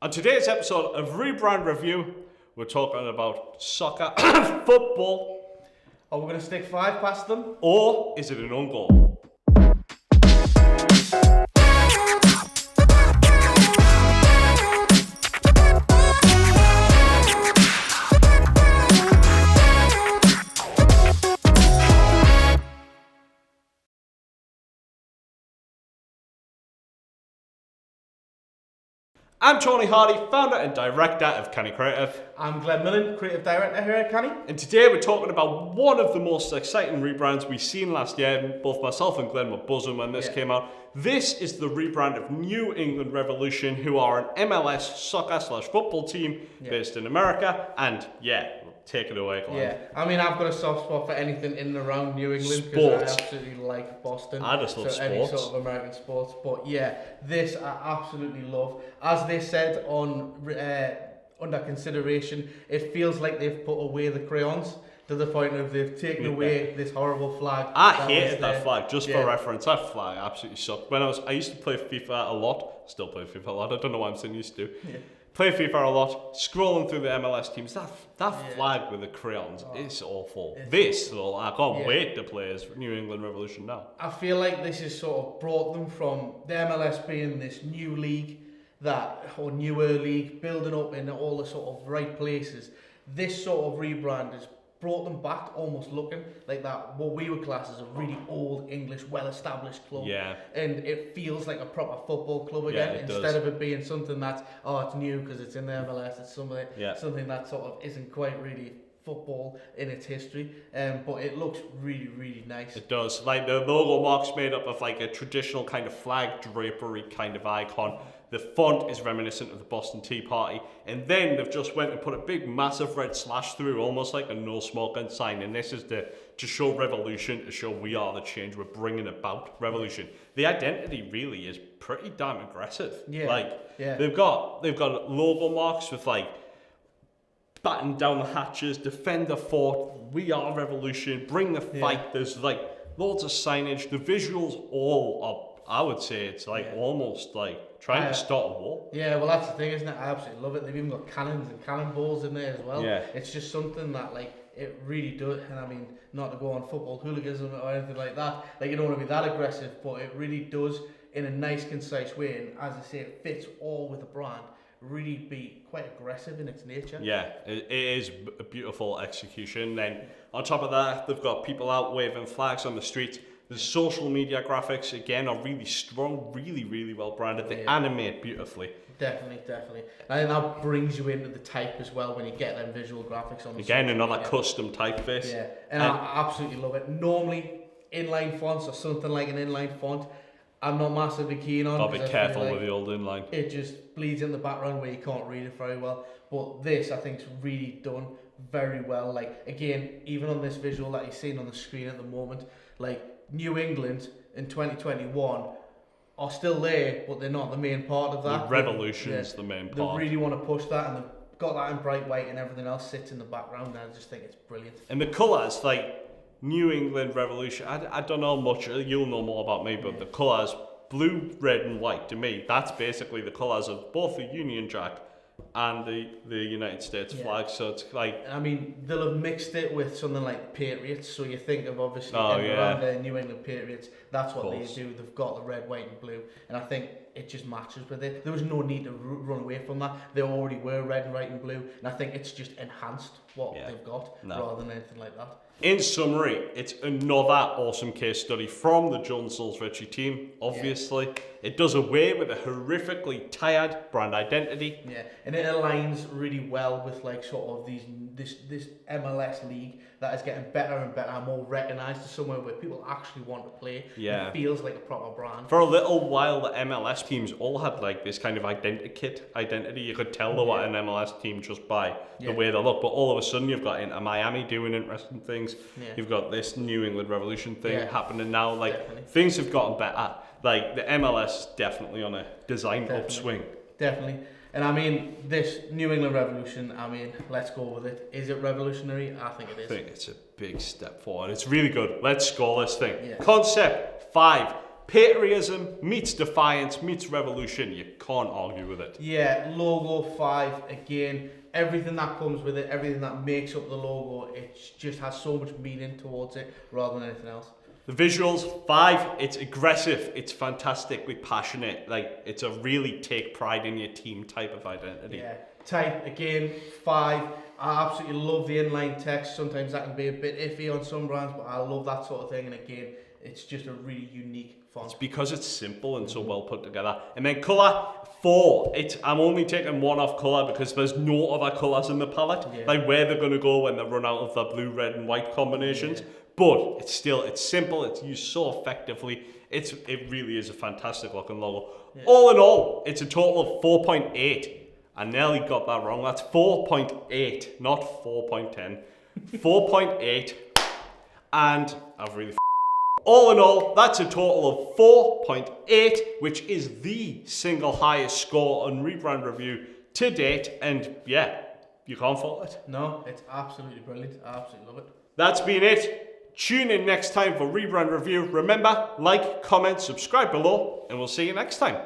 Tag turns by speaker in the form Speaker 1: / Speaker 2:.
Speaker 1: On today's episode of Rebrand Review, we're talking about soccer, football,
Speaker 2: Are we going to stick 5 past them?
Speaker 1: or is it an own goal? I'm Tony Hardy, founder and director of Canny Creative.
Speaker 2: I'm Glen, creative director here at Canny.
Speaker 1: And today we're talking about one of the most exciting rebrands we've seen last year. Both myself and Glen were buzzing when this came out. This is the rebrand of New England Revolution, who are an MLS soccer/football team based in America. And take it away, Glen.
Speaker 2: Yeah, I mean, I've got a soft spot for anything in and around New England because I absolutely like Boston.
Speaker 1: I just love
Speaker 2: any
Speaker 1: sports.
Speaker 2: sort of American sports. But yeah, this I absolutely love. As they said on under consideration, it feels like they've put away the crayons to the point of they've taken away this horrible flag.
Speaker 1: I hated that flag. Just for reference, that flag absolutely sucked. When I used to play FIFA a lot. Still play FIFA a lot. I don't know why I'm saying used to. Yeah. Play FIFA a lot, scrolling through the MLS teams. That flag with the crayons is awful. I can't wait to play as New England Revolution now.
Speaker 2: I feel like this has sort of brought them from the MLS being this new league, or newer league, building up in all the sort of right places. This sort of rebrand has brought them back, almost looking like that, what we would class as a really old English, well-established club. Yeah. And it feels like a proper football club again, instead of it being something that's, it's new because it's in the MLS, it's something that sort of isn't quite really football in its history, but it looks really, really nice.
Speaker 1: It does. Like the logo mark's made up of like a traditional kind of flag drapery kind of icon. The font is reminiscent of the Boston Tea Party, and then they've just went and put a big massive red slash through, almost like a no smoking sign, and this is to show revolution, to show we are the change, we're bringing about revolution. The identity really is pretty damn aggressive. They've got logo marks with like batten down the hatches, defend the fort, we are revolution, bring the fight. There's like loads of signage. The visuals all are, I would say it's like almost like trying to start a war.
Speaker 2: Yeah, well that's the thing, isn't it? I absolutely love it. They've even got cannons and cannonballs in there as well. Yeah. It's just something that like it really does, and I mean, not to go on football hooliganism or anything like that, like you don't want to be that aggressive, but it really does in a nice, concise way, and as I say, it fits all with the brand. Really be quite aggressive in its nature. Yeah,
Speaker 1: it is a beautiful execution. Then on top of that, they've got people out waving flags on the street. The social media graphics, again, are really strong, really, really well branded. They animate beautifully.
Speaker 2: Definitely. And then that brings you into the type as well when you get them visual graphics on the
Speaker 1: again, another custom typeface.
Speaker 2: Yeah, and I absolutely love it. Normally, inline fonts or something like an inline font, I'm not massively keen on.
Speaker 1: Gotta be careful with the old inline.
Speaker 2: It just bleeds in the background where you can't read it very well. But this, I think, is really done very well. Like, again, even on this visual that you're seeing on the screen at the moment, like, New England in 2021 are still there, but they're not the main part of that.
Speaker 1: The revolution's the main part.
Speaker 2: They really want to push that, and they've got that in bright white, and everything else sits in the background, and I just think it's brilliant.
Speaker 1: And the colours, like New England Revolution, I don't know much, you'll know more about me, but the colours, blue, red and white, to me, that's basically the colours of both the Union Jack and the United States flag. So it's like,
Speaker 2: I mean, they'll have mixed it with something like Patriots, so you think of obviously around the New England Patriots, that's what they do. They've got the red, white and blue, and I think it just matches with it. There was no need to run away from that. They already were red and white and blue, and I think it's just enhanced what they've got rather than anything like that. In
Speaker 1: summary, it's another awesome case study from the John Souls Ritchie team, obviously. Yeah. It does away with a horrifically tired brand identity.
Speaker 2: Yeah, and it aligns really well with like sort of this MLS league that is getting better and better and more recognised as somewhere where people actually want to play. Yeah. It feels like a proper brand.
Speaker 1: For a little while, the MLS teams all had like this kind of identity. You could tell they were an MLS team just by the way they look, but all of a sudden you've got Inter Miami doing interesting things. Yeah. You've got this New England Revolution thing happening now. Like things have gotten better. Like the MLS is definitely on a design upswing.
Speaker 2: Definitely. And I mean, this New England Revolution, I mean, let's go with it. Is it revolutionary? I think it is.
Speaker 1: I think it's a big step forward. It's really good. Let's score this thing. Yeah. Concept 5. Patriotism meets defiance meets revolution. You can't argue with it.
Speaker 2: Yeah, logo 5 again. Everything that comes with it, everything that makes up the logo, it just has so much meaning towards it rather than anything else.
Speaker 1: The visuals, 5, it's aggressive, it's fantastically passionate, like it's a really take pride in your team type of identity.
Speaker 2: Yeah, type again, 5. I absolutely love the inline text. Sometimes that can be a bit iffy on some brands, but I love that sort of thing. And again, it's just a really unique font.
Speaker 1: It's because it's simple and so well put together. And then colour, 4. I'm only taking 1 off colour because there's no other colours in the palette.
Speaker 2: Yeah.
Speaker 1: Like where they're going to go when they run out of the blue, red and white combinations.
Speaker 2: Yeah.
Speaker 1: But it's simple, it's used so effectively. It really is a fantastic looking logo. Yeah. All in all, it's a total of 4.8. I nearly got that wrong. That's 4.8, not 4.10. 4.8. And I've really all in all, that's a total of 4.8, which is the single highest score on Rebrand Review to date. And yeah, you can't fault it.
Speaker 2: No, it's absolutely brilliant. I absolutely love it.
Speaker 1: That's been it. Tune in next time for Rebrand Review. Remember, like, comment, subscribe below, and we'll see you next time.